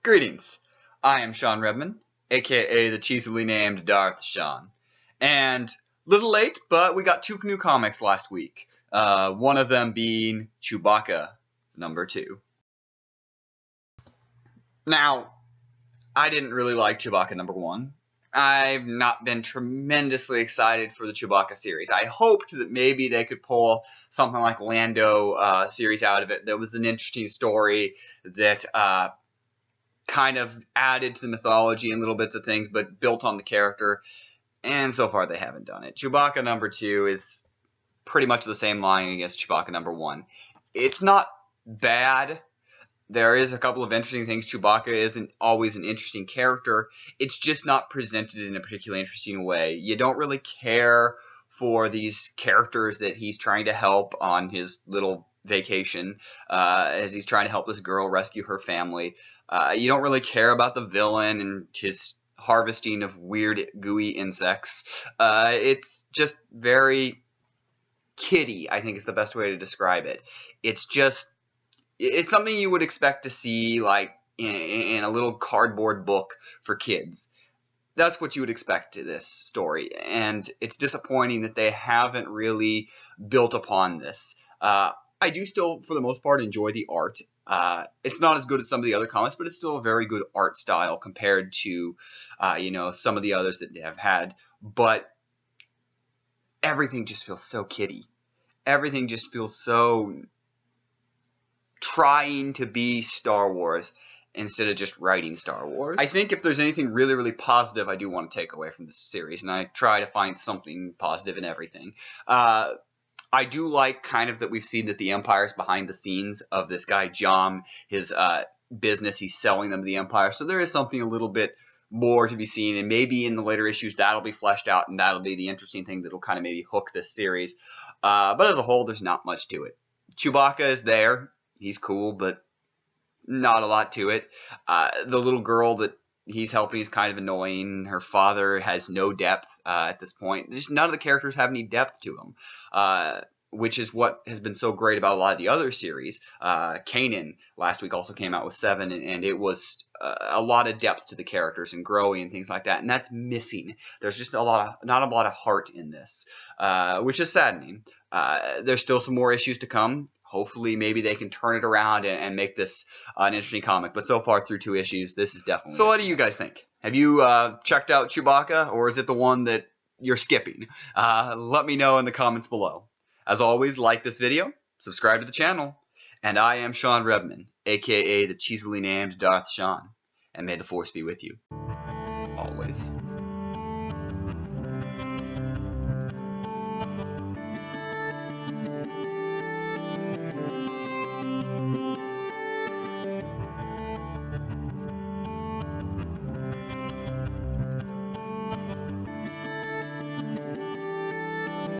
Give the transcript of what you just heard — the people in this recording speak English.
Greetings, I am Shawn Redman, aka the cheesily named Darth Shawn. And little late, but we got two new comics last week. One of them being Chewbacca #2. Now, I didn't really like Chewbacca #1. I've not been tremendously excited for the Chewbacca series. I hoped that maybe they could pull something like Lando series out of it. That was an interesting story that kind of added to the mythology and little bits of things, but built on the character. And so far, they haven't done it. Chewbacca #2 is pretty much the same line against Chewbacca #1. It's not bad. There is a couple of interesting things. Chewbacca isn't always an interesting character. It's just not presented in a particularly interesting way. You don't really care for these characters that he's trying to help on his little vacation, as he's trying to help this girl rescue her family. You don't really care about the villain and his harvesting of weird, gooey insects. It's just very kiddie, I think is the best way to describe it. It's something you would expect to see like in a little cardboard book for kids. That's what you would expect to this story, and it's disappointing that they haven't really built upon this. I do still, for the most part, enjoy the art. It's not as good as some of the other comics, but it's still a very good art style compared to, some of the others that they have had. But everything just feels so kiddie. Everything just feels so trying to be Star Wars instead of just writing Star Wars. I think if there's anything really, really positive I do want to take away from this series, and I try to find something positive in everything, I do like kind of that we've seen that the Empire is behind the scenes of this guy, Jom, his business. He's selling them to the Empire. So there is something a little bit more to be seen, and maybe in the later issues that'll be fleshed out, and that'll be the interesting thing that'll kind of maybe hook this series. But as a whole, there's not much to it. Chewbacca is there. He's cool, but not a lot to it. The little girl that he's helping is kind of annoying. Her father has no depth at this point. Just none of the characters have any depth to them, which is what has been so great about a lot of the other series. Kanan last week also came out with 7, and it was a lot of depth to the characters and growing and things like that, and that's missing. There's just not a lot of heart in this, which is saddening. There's still some more issues to come. Hopefully, maybe they can turn it around and make this an interesting comic. But so far, through 2 issues, this is definitely... So what do you guys think? Have you checked out Chewbacca, or is it the one that you're skipping? Let me know in the comments below. As always, like this video, subscribe to the channel, and I am Shawn Redman, a.k.a. the cheesily named Darth Shawn, and may the Force be with you, always.